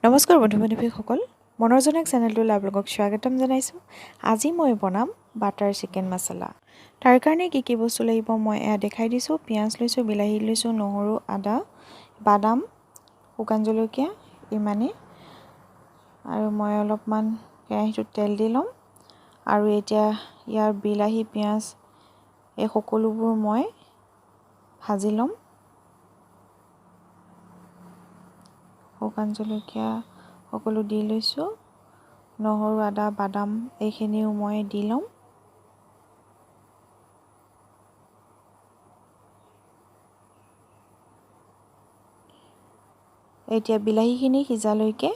নমস্কাৰ বন্ধু-বান্ধৱীসকল, মনৰ জনাক চেনেলটোলৈ আপোনালোকক স্বাগতম জনাইছোঁ। আজি মই বনাম বাটাৰ চিকেন মছলা। তাৰ কাৰণে কি কি বস্তু লাগিব মই দেখাই দিছোঁ। পিঁয়াজ লৈছোঁ, বিলাহী লৈছোঁ, নহৰু, আদা, বাদাম, শুকান জলকীয়া ইমানেই। আৰু মই অলপমান কেৰাহীটোত তেল দি ল'ম। আৰু এতিয়া ইয়াৰ বিলাহী, পিঁয়াজ এই সকলোবোৰ মই ভাজি ল'ম। শুকান জলকীয়া সকলো দি লৈছোঁ, নহৰু, আদা, বাদাম এইখিনিও মই দি ল'ম। এতিয়া বিলাহীখিনি সিজালৈকে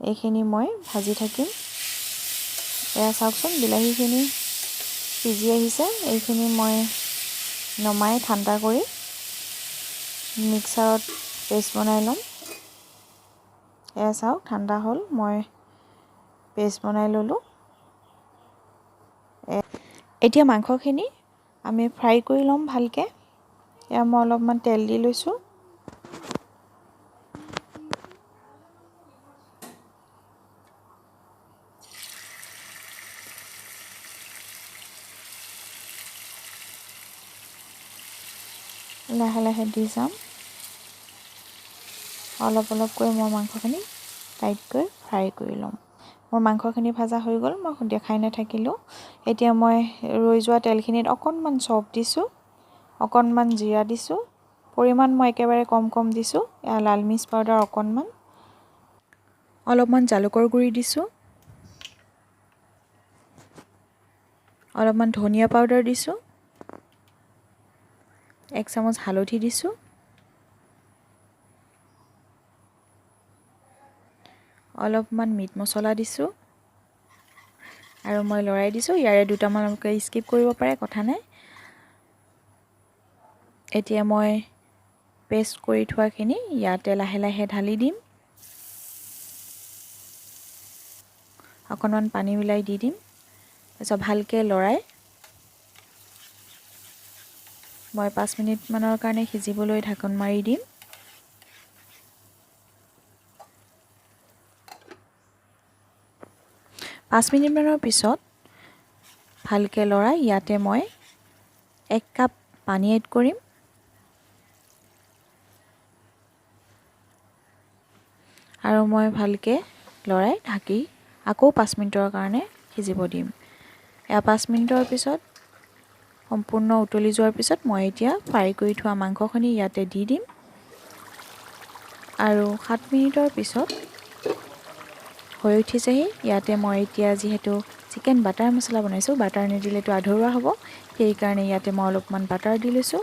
এইখিনি মই ভাজি থাকিম। এয়া চাওকচোন, বিলাহীখিনি সিজি আহিছে। এইখিনি মই নমাই ঠাণ্ডা কৰি মিক্সাৰত পেষ্ট বনাই ল'ম। এয়া চাওক, ঠাণ্ডা হ'ল, মই পেষ্ট বনাই ল'লোঁ। এতিয়া মাংসখিনি আমি ফ্ৰাই কৰি ল'ম ভালকৈ। এয়া মই অলপমান তেল দি লৈছোঁ। লাহে লাহে দি যাম। অলপ অলপকৈ মই মাংসখিনি টাইটকৈ ফ্ৰাই কৰি ল'ম। মোৰ মাংসখিনি ভাজা হৈ গ'ল, মই দেখাই নাথাকিলোঁ। এতিয়া মই ৰৈ যোৱা তেলখিনিত অকণমান চফ দিছোঁ, অকণমান জিৰা দিছোঁ। পৰিমাণ মই একেবাৰে কম দিছোঁ। এয়া লাল মিৰ্চ পাউডাৰ অকণমান, অলপমান জালুকৰ গুড়ি দিছোঁ, অলপমান ধনিয়া পাউডাৰ দিছোঁ, 1 চামুচ হালধি দিছোঁ, অলপমান মিট মছলা দিছোঁ আৰু মই লৰাই দিছোঁ। ইয়াৰে দুটামানকৈ স্কিপ কৰিব পাৰে, কথা নাই। এতিয়া মই পেষ্ট কৰি থোৱাখিনি ইয়াতে লাহে লাহে ঢালি দিম। অকণমান পানী মিলাই দি দিম। তাৰপিছত ভালকৈ লৰাই মই 5 মিনিটমানৰ কাৰণে সিজিবলৈ ঢাকোন মাৰি দিম। পাঁচ মিনিটমানৰ পিছত ভালকৈ লৰাই ইয়াতে মই 1 কাপ পানী এড কৰিম। আৰু মই ভালকৈ লৰাই ঢাকি আকৌ 5 মিনিটৰ কাৰণে সিজিব দিম। এয়া 5 মিনিটৰ পিছত সম্পূৰ্ণ উতলি যোৱাৰ পিছত মই এতিয়া ফ্ৰাই কৰি থোৱা মাংসখিনি ইয়াতে দি দিম। আৰু 7 মিনিটৰ পিছত হৈ উঠিছেহি। ইয়াতে মই এতিয়া যিহেতু চিকেন বাটাৰ মছলা বনাইছোঁ, বাটাৰ নিদিলেতো আধৰুৱা হ'ব, সেইকাৰণে ইয়াতে মই অলপমান বাটাৰ দি লৈছোঁ।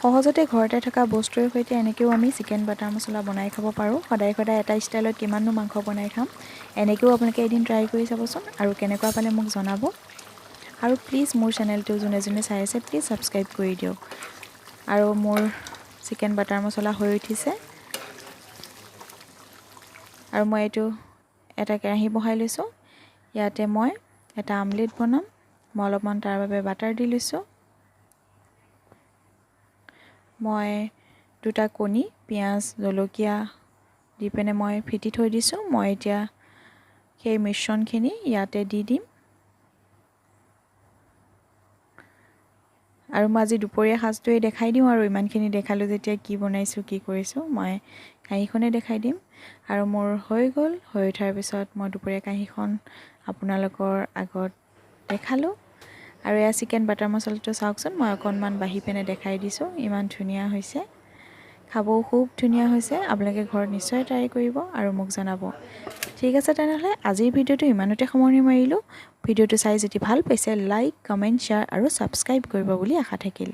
সহজতে ঘৰতে থকা বস্তুৰ সৈতে এনেকৈও আমি চিকেন বাটাৰ মছলা বনাই খাব পাৰোঁ। সদায় সদায় এটা ষ্টাইলত কিমাননো মাংস বনাই খাম। এনেকৈও আপোনালোকে এদিন ট্ৰাই কৰি চাবচোন আৰু কেনেকুৱা পালে মোক জনাব। আৰু প্লিজ মোৰ চেনেলটো যোনে যোনে চাই আছে প্লিজ ছাবস্ক্ৰাইব কৰি দিয়ক। আৰু মোৰ চিকেন বাটাৰ মছলা হৈ উঠিছে। আৰু মই এইটো এটা কেৰাহী বহাই লৈছোঁ। ইয়াতে মই এটা আমলেট বনাম। মই অলপমান তাৰ বাবে বাটাৰ দি লৈছোঁ। মই 2টা কণী, পিঁয়াজ, জলকীয়া দি পিনে মই ফেটি থৈ দিছোঁ। মই এতিয়া সেই মিশ্ৰণখিনি ইয়াতে দি দিম। আৰু মই আজি দুপৰীয়া সাজটোৱে দেখাই দিওঁ। আৰু ইমানখিনি দেখালোঁ যেতিয়া কি বনাইছোঁ কি কৰিছোঁ মই কাঁহীখনে দেখাই দিম। আৰু মোৰ হৈ গ'ল। হৈ উঠাৰ পিছত মই দুপৰীয়া কাঁহীখন আপোনালোকৰ আগত দেখালোঁ। আৰু এয়া চিকেন বাটাৰ মছলাটো চাওকচোন, মই অকণমান বাঢ়ি পিনে দেখাই দিছোঁ। ইমান ধুনীয়া হৈছে, খাবও খুব ধুনীয়া হৈছে। আপোনালোকে ঘৰত নিশ্চয় ট্ৰাই কৰিব আৰু মোক জনাব। ঠিক আছে, তেনেহ'লে আজিৰ ভিডিঅ'টো ইমানতে সামৰণি মাৰিলোঁ। ভিডিঅ'টো চাই যদি ভাল পাইছে লাইক, কমেণ্ট, শ্বেয়াৰ আৰু ছাবস্ক্ৰাইব কৰিব বুলি আশা থাকিল।